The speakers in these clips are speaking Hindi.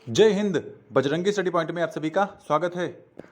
जय हिंद। बजरंगी स्टडी पॉइंट में आप सभी का स्वागत है।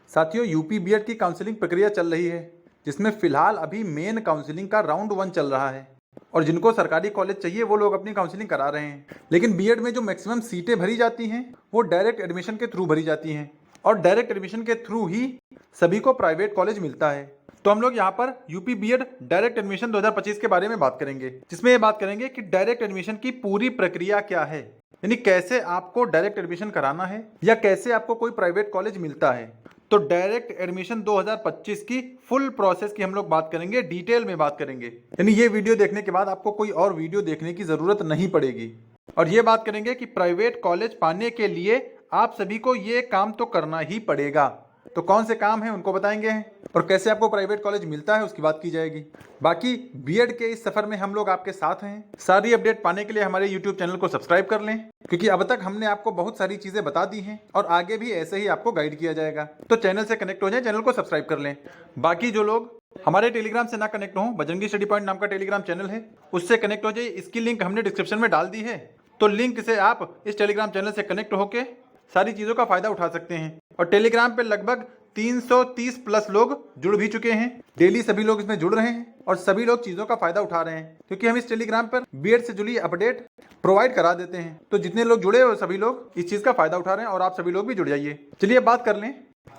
साथियों, यूपी बीएड की काउंसलिंग प्रक्रिया चल रही है, जिसमें फिलहाल अभी मेन काउंसलिंग का राउंड 1 चल रहा है और जिनको सरकारी कॉलेज चाहिए वो लोग अपनी काउंसलिंग करा रहे हैं। लेकिन बीएड में जो मैक्सिमम सीटें भरी जाती हैं वो डायरेक्ट एडमिशन के थ्रू भरी जाती हैं और डायरेक्ट एडमिशन के थ्रू ही सभी को प्राइवेट कॉलेज मिलता है। तो हम लोग यहाँ पर यूपी बीएड डायरेक्ट एडमिशन 2025 के बारे में बात करेंगे, जिसमें ये बात करेंगे कि डायरेक्ट एडमिशन की पूरी प्रक्रिया क्या है, यानी कैसे आपको डायरेक्ट एडमिशन कराना है या कैसे आपको कोई प्राइवेट कॉलेज मिलता है। तो डायरेक्ट एडमिशन 2025 की फुल प्रोसेस की हम लोग बात करेंगे, डिटेल में बात करेंगे, यानी ये वीडियो देखने के बाद आपको कोई और वीडियो देखने की जरूरत नहीं पड़ेगी। और ये बात करेंगे कि प्राइवेट कॉलेज पाने के लिए आप सभी को ये काम तो करना ही पड़ेगा। तो कौन से काम है उनको बताएंगे और कैसे आपको प्राइवेट कॉलेज मिलता है उसकी बात की जाएगी। बाकी बीएड के इस सफर में हम लोग आपके साथ हैं। सारी अपडेट पाने के लिए हमारे यूट्यूब चैनल को सब्सक्राइब कर लें, क्योंकि अब तक हमने आपको बहुत सारी चीजें बता दी हैं और आगे भी ऐसे ही आपको गाइड किया जाएगा। तो चैनल से कनेक्ट हो जाए, चैनल को सब्सक्राइब कर लें। बाकी जो लोग हमारे टेलीग्राम से ना कनेक्ट हो, बजरंगी स्टडी पॉइंट नाम का टेलीग्राम चैनल है, उससे कनेक्ट हो जाइए। इसकी लिंक हमने डिस्क्रिप्शन में डाल दी है, तो लिंक से आप इस टेलीग्राम चैनल से कनेक्ट होकर सारी चीजों का फायदा उठा सकते हैं। और टेलीग्राम पे लगभग 330 प्लस लोग जुड़ भी चुके हैं। डेली सभी लोग इसमें जुड़ रहे हैं और सभी लोग चीजों का फायदा उठा रहे हैं, क्योंकि हम इस टेलीग्राम पर बीएड से जुड़ी अपडेट प्रोवाइड करा देते हैं। तो जितने लोग जुड़े हो सभी लोग इस चीज का फायदा उठा रहे हैं और आप सभी लोग भी जुड़ जाइए। चलिए बात कर लें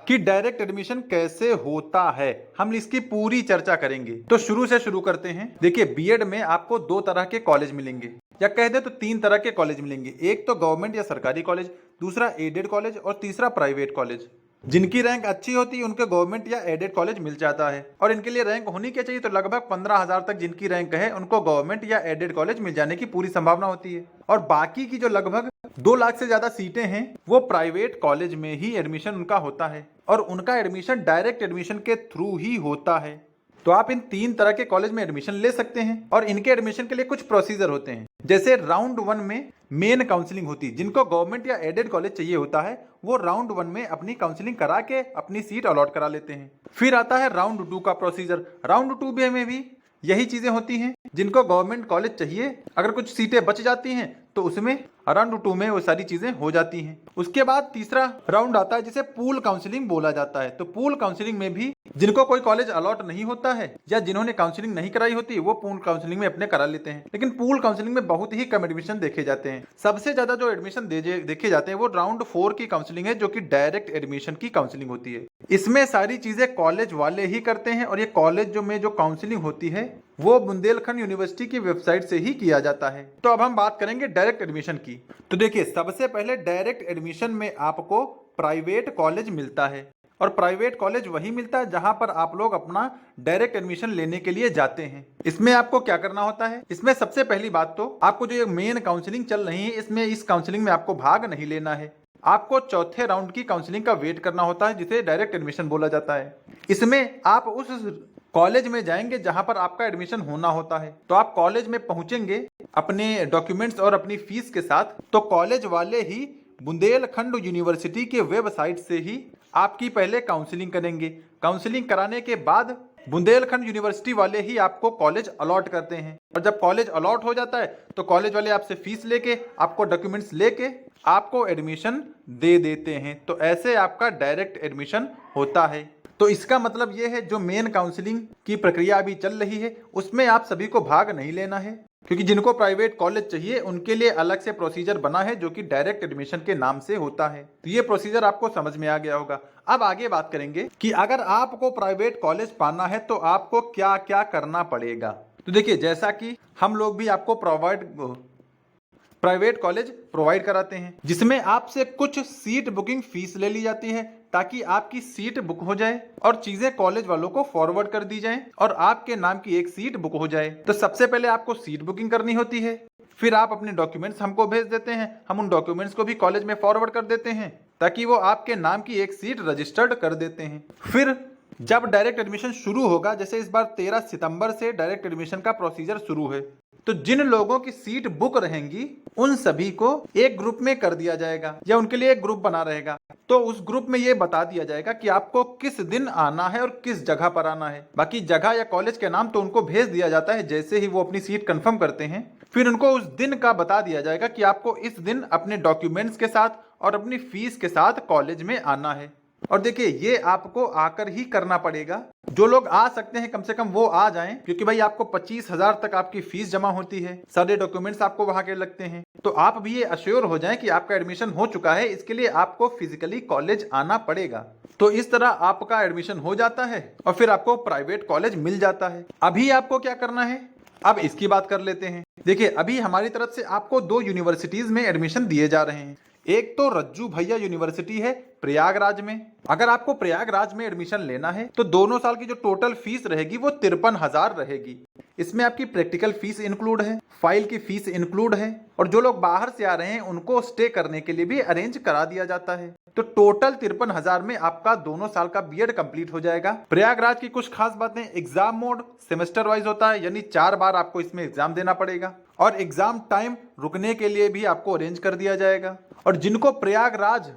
कि डायरेक्ट एडमिशन कैसे होता है, हम इसकी पूरी चर्चा करेंगे। तो शुरू से शुरू करते हैं। देखिए, बीएड में आपको 2 तरह के कॉलेज मिलेंगे, या कह दे तो 3 तरह के कॉलेज मिलेंगे। एक तो गवर्नमेंट या सरकारी कॉलेज, दूसरा एडेड कॉलेज और तीसरा प्राइवेट कॉलेज। जिनकी रैंक अच्छी होती है उनके गवर्नमेंट या एडेड कॉलेज मिल जाता है, और इनके लिए रैंक होनी क्या चाहिए, तो लगभग 15,000 तक जिनकी रैंक है उनको गवर्नमेंट या एडेड कॉलेज मिल जाने की पूरी संभावना होती है। और बाकी की जो लगभग 2 लाख से ज्यादा सीटें हैं वो प्राइवेट कॉलेज में ही एडमिशन उनका होता है, और उनका एडमिशन डायरेक्ट एडमिशन के थ्रू ही होता है। तो आप इन 3 तरह के कॉलेज में एडमिशन ले सकते हैं, और इनके एडमिशन के लिए कुछ प्रोसीजर होते हैं। जैसे राउंड 1 में मेन काउंसलिंग होती है। जिनको गवर्नमेंट या एडेड कॉलेज चाहिए होता है वो राउंड 1 में अपनी काउंसलिंग करा के अपनी सीट अलॉट करा लेते हैं। फिर आता है राउंड 2 का प्रोसीजर। राउंड 2 में भी यही चीजें होती हैं। जिनको गवर्नमेंट कॉलेज चाहिए, अगर कुछ सीटें बच जाती हैं तो उसमें राउंड 2 में वो सारी चीजें हो जाती हैं। उसके बाद तीसरा राउंड आता है जिसे पूल काउंसलिंग बोला जाता है। तो पूल काउंसलिंग में भी जिनको कोई कॉलेज अलॉट नहीं होता है या जिन्होंने काउंसलिंग नहीं कराई होती वो पूल काउंसलिंग में अपने करा लेते हैं। लेकिन पूल काउंसलिंग में बहुत ही कम एडमिशन देखे जाते हैं। सबसे ज्यादा जो एडमिशन देखे जाते हैं वो राउंड 4 की काउंसलिंग है, जो कि डायरेक्ट एडमिशन की काउंसलिंग होती है। इसमें सारी चीजें कॉलेज वाले ही करते हैं, और ये कॉलेज में जो काउंसलिंग होती है वो बुंदेलखंड यूनिवर्सिटी की वेबसाइट से ही किया जाता है। तो अब हम बात करेंगे डायरेक्ट एडमिशन की। तो देखिए, सबसे पहले डायरेक्ट एडमिशन में आपको प्राइवेट कॉलेज मिलता है, और प्राइवेट कॉलेज वही मिलता है जहां पर आप लोग अपना डायरेक्ट एडमिशन लेने के लिए जाते हैं। इसमें आपको क्या करना होता है, इसमें सबसे पहली बात तो आपको जो ये मेन काउंसलिंग चल रही है इसमें इस काउंसलिंग में आपको भाग नहीं लेना है। आपको चौथे राउंड की काउंसलिंग का वेट करना होता है, जिसे डायरेक्ट एडमिशन बोला जाता है। इसमें आप उस कॉलेज में जाएंगे जहां पर आपका एडमिशन होना होता है। तो आप कॉलेज में पहुंचेंगे अपने डॉक्यूमेंट्स और अपनी फीस के साथ, तो कॉलेज वाले ही बुंदेलखंड यूनिवर्सिटी के वेबसाइट से ही आपकी पहले काउंसलिंग करेंगे। काउंसलिंग कराने के बाद बुंदेलखंड यूनिवर्सिटी वाले ही आपको कॉलेज अलॉट करते हैं, और जब कॉलेज अलॉट हो जाता है तो कॉलेज वाले आपसे फीस लेके, आपको डॉक्यूमेंट्स लेके आपको एडमिशन दे देते हैं। तो ऐसे आपका डायरेक्ट एडमिशन होता है। तो इसका मतलब ये है, जो मेन काउंसलिंग की प्रक्रिया अभी चल रही है उसमें आप सभी को भाग नहीं लेना है, क्योंकि जिनको प्राइवेट कॉलेज चाहिए उनके लिए अलग से प्रोसीजर बना है, जो कि डायरेक्ट एडमिशन के नाम से होता है। तो ये प्रोसीजर आपको समझ में आ गया होगा। अब आगे बात करेंगे कि अगर आपको प्राइवेट कॉलेज पाना है तो आपको क्या क्या करना पड़ेगा। तो देखिए, जैसा कि हम लोग भी आपको प्राइवेट कॉलेज प्रोवाइड कराते हैं, जिसमें आपसे कुछ सीट बुकिंग फीस ले ली जाती है, ताकि आपकी सीट बुक हो जाए और चीजें कॉलेज वालों को फॉरवर्ड कर दी जाए और आपके नाम की एक सीट बुक हो जाए। तो सबसे पहले आपको सीट बुकिंग करनी होती है, फिर आप अपने डॉक्यूमेंट्स हमको भेज देते हैं, हम उन डॉक्यूमेंट्स को भी कॉलेज में फॉरवर्ड कर देते हैं, ताकि वो आपके नाम की एक सीट रजिस्टर्ड कर देते हैं। फिर जब डायरेक्ट एडमिशन शुरू होगा, जैसे इस बार 13 सितंबर से डायरेक्ट एडमिशन का प्रोसीजर शुरू है, तो जिन लोगों की सीट बुक रहेंगी उन सभी को एक ग्रुप में कर दिया जाएगा, या उनके लिए एक ग्रुप बना रहेगा। तो उस ग्रुप में ये बता दिया जाएगा कि आपको किस दिन आना है और किस जगह पर आना है। बाकी जगह या कॉलेज के नाम तो उनको भेज दिया जाता है जैसे ही वो अपनी सीट कंफर्म करते हैं। फिर उनको उस दिन का बता दिया जाएगा कि आपको इस दिन अपने डॉक्यूमेंट्स के साथ और अपनी फीस के साथ कॉलेज में आना है। और देखिए ये आपको आकर ही करना पड़ेगा। जो लोग आ सकते हैं कम से कम वो आ जाएं, क्योंकि भाई आपको 25,000 तक आपकी फीस जमा होती है, सारे डॉक्यूमेंट्स आपको वहां के लगते हैं। तो आप भी ये अश्योर हो जाएं कि आपका एडमिशन हो चुका है, इसके लिए आपको फिजिकली कॉलेज आना पड़ेगा। तो इस तरह आपका एडमिशन हो जाता है और फिर आपको प्राइवेट कॉलेज मिल जाता है। अभी आपको क्या करना है, अब इसकी बात कर लेते हैं। देखिए अभी हमारी तरफ से आपको 2 यूनिवर्सिटीज में एडमिशन दिए जा रहे हैं। एक तो रज्जू भैया यूनिवर्सिटी है प्रयागराज में। अगर आपको प्रयागराज में एडमिशन लेना है तो दोनों साल की जो टोटल फीस रहेगी वो 53,000 रहेगी। इसमें आपकी प्रैक्टिकल फीस इंक्लूड है, फाइल की फीस इंक्लूड है, और जो लोग बाहर से आ रहे हैं उनको स्टे करने के लिए भी अरेंज करा दिया जाता है। तो टोटल 53,000 में आपका दोनों साल का बीएड कंप्लीट हो जाएगा। प्रयागराज की कुछ खास बातें, एग्जाम मोड सेमेस्टर वाइज होता है, यानी 4 बार आपको इसमें एग्जाम देना पड़ेगा, और एग्जाम टाइम रुकने के लिए भी आपको अरेंज कर दिया जाएगा। और जिनको प्रयागराज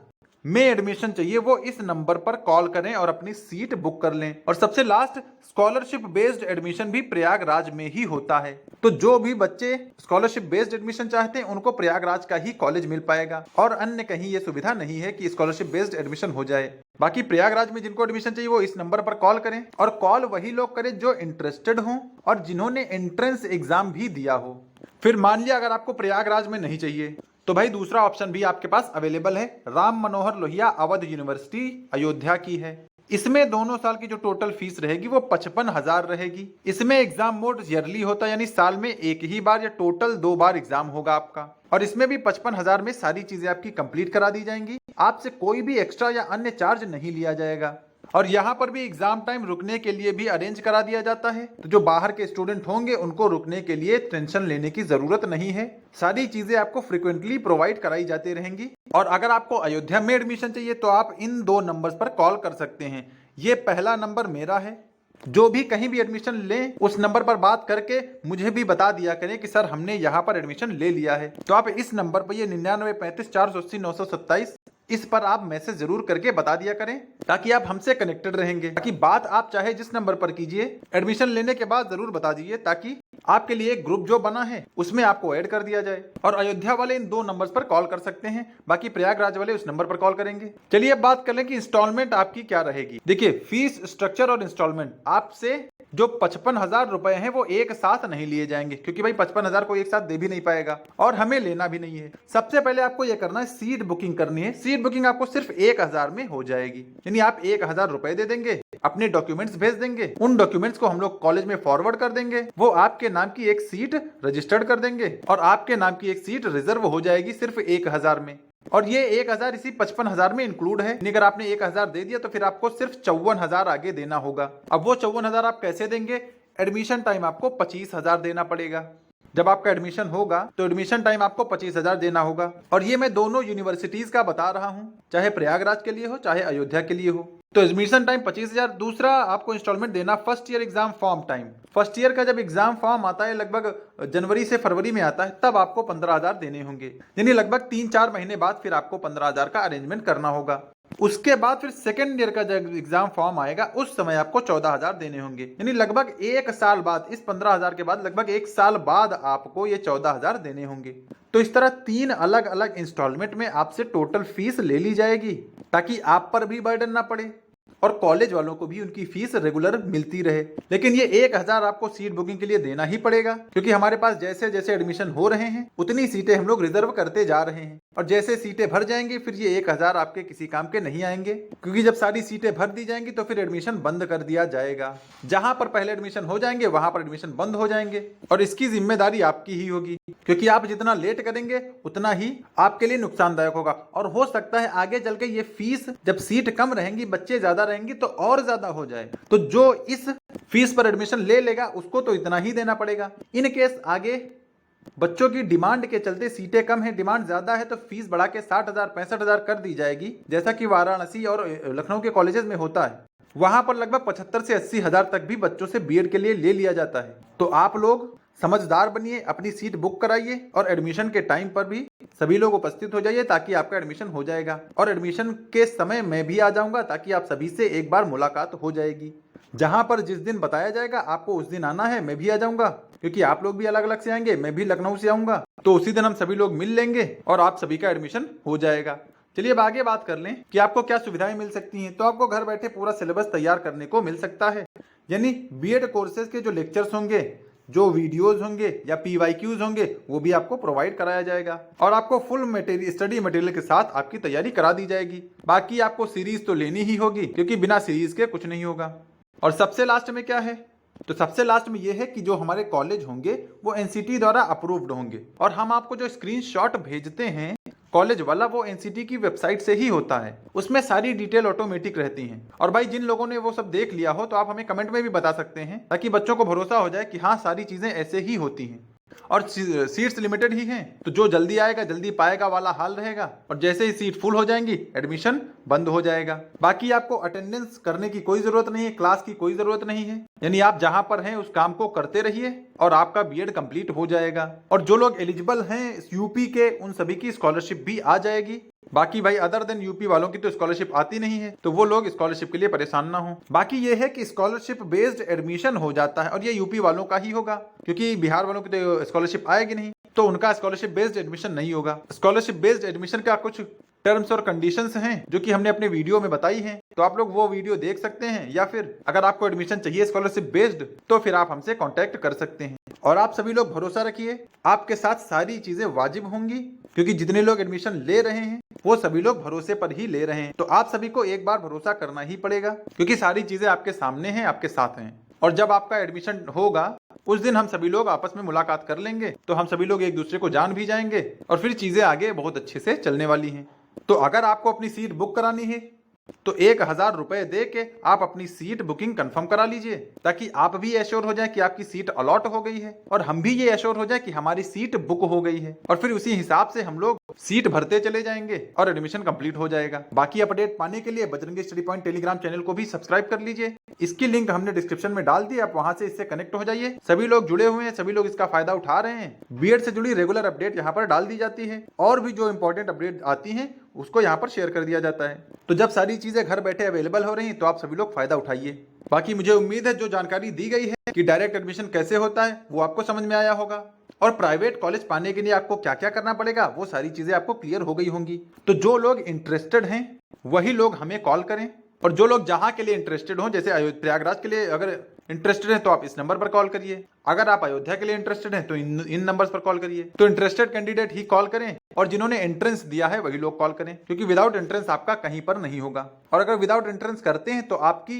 में एडमिशन चाहिए वो इस नंबर पर कॉल करें और अपनी सीट बुक कर लें। और सबसे लास्ट, स्कॉलरशिप बेस्ड एडमिशन भी प्रयागराज में ही होता है। तो जो भी बच्चे स्कॉलरशिप बेस्ड एडमिशन चाहते हैं उनको प्रयागराज का ही कॉलेज मिल पाएगा, और अन्य कहीं ये सुविधा नहीं है कि स्कॉलरशिप बेस्ड एडमिशन हो जाए। बाकी प्रयागराज में जिनको एडमिशन चाहिए वो इस नंबर पर कॉल करें, और कॉल वही लोग करें जो इंटरेस्टेड हों और जिन्होंने एंट्रेंस एग्जाम भी दिया हो। फिर मान लिया अगर आपको प्रयागराज में नहीं चाहिए तो भाई दूसरा ऑप्शन भी आपके पास अवेलेबल है। राम मनोहर लोहिया अवध यूनिवर्सिटी अयोध्या की है। इसमें दोनों साल की जो टोटल फीस रहेगी वो 55,000 रहेगी। इसमें एग्जाम मोड ईयरली होता है, यानी साल में एक ही बार या टोटल 2 बार एग्जाम होगा आपका। और इसमें भी 55,000 में सारी चीजें आपकी कंप्लीट करा दी जाएंगी। आपसे कोई भी एक्स्ट्रा या अन्य चार्ज नहीं लिया जाएगा। और यहाँ पर भी एग्जाम टाइम रुकने के लिए भी अरेंज करा दिया जाता है। तो जो बाहर के स्टूडेंट होंगे उनको रुकने के लिए टेंशन लेने की जरूरत नहीं है। सारी चीजें आपको फ्रिक्वेंटली प्रोवाइड कराई जाती रहेंगी। और अगर आपको अयोध्या में एडमिशन चाहिए तो आप इन 2 नंबर्स पर कॉल कर सकते हैं। ये पहला नंबर मेरा है। जो भी कहीं भी एडमिशन लें उस नंबर पर बात करके मुझे भी बता दिया करें कि सर हमने यहाँ पर एडमिशन ले लिया है। तो आप इस नंबर पर, ये 9935480927, इस पर आप मैसेज जरूर करके बता दिया करें, ताकि आप हमसे कनेक्टेड रहेंगे। ताकि बात आप चाहे जिस नंबर पर कीजिए, एडमिशन लेने के बाद जरूर बता दीजिए, ताकि आपके लिए एक ग्रुप जो बना है उसमें आपको ऐड कर दिया जाए। और अयोध्या वाले इन 2 नंबर्स पर कॉल कर सकते हैं, बाकी प्रयागराज वाले उस नंबर पर कॉल करेंगे। चलिए अब बात कर लें कि इंस्टॉलमेंट आपकी क्या रहेगी। देखिए फीस स्ट्रक्चर और इंस्टॉलमेंट, आपसे जो 55,000 रुपए हैं वो एक साथ नहीं लिए जाएंगे, क्योंकि भाई 55,000 को एक साथ दे भी नहीं पाएगा और हमें लेना भी नहीं है। सबसे पहले आपको यह करना है, सीट बुकिंग करनी है। सीट बुकिंग आपको सिर्फ 1,000 में हो जाएगी, यानी आप 1,000 रुपए दे देंगे, अपने डॉक्यूमेंट्स भेज देंगे, उन डॉक्यूमेंट्स को हम लोग कॉलेज में फॉरवर्ड कर देंगे, वो आपके नाम की एक सीट रजिस्टर्ड कर देंगे और आपके नाम की एक सीट रिजर्व हो जाएगी सिर्फ 1,000 में। और ये 1,000 इसी 55,000 में इंक्लूड है। अगर आपने 1,000 दे दिया तो फिर आपको सिर्फ 54,000 आगे देना होगा। अब वो 54,000 आप कैसे देंगे? एडमिशन टाइम आपको 25,000 देना पड़ेगा। जब आपका एडमिशन होगा तो एडमिशन टाइम आपको 25,000 देना होगा। और ये मैं दोनों यूनिवर्सिटीज का बता रहा हूँ, चाहे प्रयागराज के लिए हो चाहे अयोध्या के लिए हो। तो एडमिशन टाइम 25,000। दूसरा आपको इंस्टॉलमेंट देना first year exam form time. First year का जब एग्जाम फॉर्म आता है, लगभग जनवरी से फरवरी में आता है, तब आपको 15,000 देने होंगे, यानी लगभग 3-4 महीने बाद फिर आपको 15,000 का अरेंजमेंट करना होगा। उसके बाद फिर सेकेंड ईयर का जब एग्जाम फॉर्म आएगा उस समय आपको 14,000 देने होंगे, यानी लगभग 1 साल बाद, इस 15,000 के बाद लगभग 1 साल बाद आपको ये 14,000 देने होंगे। तो इस तरह 3 अलग अलग इंस्टॉलमेंट में आपसे टोटल फीस ले ली जाएगी, ताकि आप पर भी बर्डन ना पड़े और कॉलेज वालों को भी उनकी फीस रेगुलर मिलती रहे। लेकिन ये 1,000 आपको सीट बुकिंग के लिए देना ही पड़ेगा, क्योंकि हमारे पास जैसे जैसे एडमिशन हो रहे हैं उतनी सीटें हम लोग रिजर्व करते जा रहे हैं। और जैसे सीटें भर जाएंगी फिर ये 1,000 आपके किसी काम के नहीं आएंगे, क्योंकि जब सारी सीटें भर दी जाएंगी तो फिर एडमिशन बंद कर दिया जाएगा। जहां पर पहले एडमिशन हो जाएंगे वहां पर एडमिशन बंद हो जाएंगे, और इसकी जिम्मेदारी आपकी ही होगी, क्योंकि आप जितना लेट करेंगे उतना ही आपके लिए नुकसानदायक होगा। और हो सकता है आगे चल के ये फीस, जब सीट कम रहेंगी, बच्चे ज्यादा रहेंगी, तो और ज्यादा हो जाए। तो जो इस फीस पर एडमिशन ले लेगा उसको तो इतना ही देना पड़ेगा। इन केस आगे बच्चों की डिमांड के चलते सीटें कम है, डिमांड ज्यादा है, तो फीस बढ़ा के 60,000 65,000 कर दी जाएगी, जैसा कि वाराणसी और लखनऊ के कॉलेजेस में होता है। वहां पर लगभग 75 से 80,000 तक भी बच्चों से बीएड के लिए ले लिया जाता है। तो आप लोग समझदार बनिए, अपनी सीट बुक कराइए और एडमिशन के टाइम पर भी सभी लोग उपस्थित हो जाइए, ताकि आपका एडमिशन हो जाएगा। और एडमिशन के समय मैं भी आ जाऊंगा, ताकि आप सभी से एक बार मुलाकात हो जाएगी। जहां पर जिस दिन बताया जाएगा आपको उस दिन आना है, मैं भी आ जाऊंगा, क्योंकि आप लोग भी अलग अलग से आएंगे, मैं भी लखनऊ से आऊंगा। तो उसी दिन हम सभी लोग मिल लेंगे और आप सभी का एडमिशन हो जाएगा। चलिए अब आगे बात कर लें कि आपको क्या सुविधाएं मिल सकती हैं। तो आपको घर बैठे पूरा सिलेबस तैयार करने को मिल सकता है, यानी बीएड कोर्सेज के जो लेक्चर्स होंगे, जो वीडियोस होंगे या पीवाईक्यूज होंगे, वो भी आपको प्रोवाइड कराया जाएगा और आपको फुल मटेरियल, स्टडी मटेरियल के साथ आपकी तैयारी करा दी जाएगी। बाकी आपको सीरीज तो लेनी ही होगी, क्योंकि बिना सीरीज के कुछ नहीं होगा। और सबसे लास्ट में क्या है, तो सबसे लास्ट में यह है कि जो हमारे कॉलेज होंगे वो एनसीटी द्वारा अप्रूव्ड होंगे और हम आपको जो स्क्रीनशॉट भेजते हैं कॉलेज वाला, वो एनसीटी की वेबसाइट से ही होता है। उसमें सारी डिटेल ऑटोमेटिक रहती हैं। और भाई जिन लोगों ने वो सब देख लिया हो तो आप हमें कमेंट में भी बता सकते हैं, ताकि बच्चों को भरोसा हो जाए कि हाँ सारी चीजें ऐसे ही होती हैं। और सीट्स लिमिटेड ही हैं, तो जो जल्दी आएगा जल्दी पाएगा वाला हाल रहेगा, और जैसे ही सीट फुल हो जाएंगी एडमिशन बंद हो जाएगा। बाकी आपको अटेंडेंस करने की कोई जरूरत नहीं है, क्लास की कोई जरूरत नहीं है, यानी आप जहां पर हैं उस काम को करते रहिए और आपका बीएड कंप्लीट हो जाएगा। और जो लोग एलिजिबल हैं यूपी के, उन सभी की स्कॉलरशिप भी आ जाएगी। बाकी भाई अदर देन यूपी वालों की तो स्कॉलरशिप आती नहीं है, तो वो लोग स्कॉलरशिप के लिए परेशान ना हो। बाकी ये है कि स्कॉलरशिप बेस्ड एडमिशन हो जाता है और ये यूपी वालों का ही होगा, क्योंकि बिहार वालों की तो स्कॉलरशिप आएगी नहीं, तो उनका स्कॉलरशिप बेस्ड एडमिशन नहीं होगा। स्कॉलरशिप बेस्ड एडमिशन का कुछ टर्म्स और कंडीशंस हैं जो कि हमने अपने वीडियो में बताई हैं, तो आप लोग वो वीडियो देख सकते हैं, या फिर अगर आपको एडमिशन चाहिए स्कॉलरशिप बेस्ड तो फिर आप हमसे कांटेक्ट कर सकते हैं। और आप सभी लोग भरोसा रखिए, आपके साथ सारी चीजें वाजिब होंगी, क्योंकि जितने लोग एडमिशन ले रहे हैं वो सभी लोग भरोसे पर ही ले रहे हैं। तो आप सभी को एक बार भरोसा करना ही पड़ेगा, क्योंकि सारी चीजें आपके सामने हैं, आपके साथ हैं। और जब आपका एडमिशन होगा उस दिन हम सभी लोग आपस में मुलाकात कर लेंगे, तो हम सभी लोग एक दूसरे को जान भी जाएंगे और फिर चीजें आगे बहुत अच्छे से चलने वाली हैं। तो अगर आपको अपनी सीट बुक करानी है तो 1000 रुपए दे के आप अपनी सीट बुकिंग कंफर्म करा लीजिए, ताकि आप भी एश्योर हो जाए कि आपकी सीट अलॉट हो गई है और हम भी ये एश्योर हो जाए कि हमारी सीट बुक हो गई है। और फिर उसी हिसाब से हम लोग सीट भरते चले जाएंगे और एडमिशन कंप्लीट हो जाएगा। बाकी अपडेट पाने के लिए Bajrangi study point Telegram channel को भी सब्सक्राइब कर लीजिए। इसकी लिंक हमने डिस्क्रिप्शन में डाल दी, आप वहां से इससे कनेक्ट हो जाइए। सभी लोग जुड़े हुए हैं, सभी लोग इसका फायदा उठा रहे हैं। बीएड से जुड़ी रेगुलर अपडेट यहाँ पर डाल दी जाती है और भी जो इंपॉर्टेंट अपडेट आती है उसको यहाँ पर शेयर कर दिया जाता है। तो जब सारी चीजें घर बैठे अवेलेबल हो रही हैं तो आप सभी लोग फायदा उठाइए। बाकी मुझे उम्मीद है जो जानकारी दी गई है कि डायरेक्ट एडमिशन कैसे होता है वो आपको समझ में आया होगा, और प्राइवेट कॉलेज पाने के लिए आपको क्या क्या करना पड़ेगा वो सारी चीजें आपको क्लियर हो गई होंगी। तो जो लोग इंटरेस्टेड हैं वही लोग हमें कॉल करें, और जो लोग जहां के लिए इंटरेस्टेड हो, जैसे प्रयागराज के लिए अगर इंटरेस्टेड है तो आप इस नंबर पर कॉल करिए। अगर आप अयोध्या के लिए इंटरेस्टेड हैं तो इन नंबर्स पर कॉल करिए। तो इंटरेस्टेड कैंडिडेट ही कॉल करें, और जिन्होंने एंट्रेंस दिया है वही लोग कॉल करें, क्योंकि विदाउट एंट्रेंस आपका कहीं पर नहीं होगा। और अगर विदाउट एंट्रेंस करते हैं तो आपकी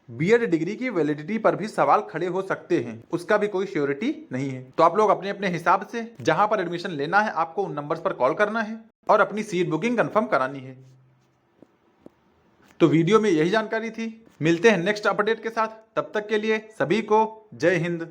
बीएड डिग्री की वैलिडिटी पर भी सवाल खड़े हो सकते हैं, उसका भी कोई श्योरिटी नहीं है। तो आप लोग अपने अपने हिसाब से जहां पर एडमिशन लेना है आपको उन नंबर्स पर कॉल करना है और अपनी सीट बुकिंग कंफर्म करानी है। तो वीडियो में यही जानकारी थी, मिलते हैं नेक्स्ट अपडेट के साथ, तब तक के लिए सभी को जय हिंद।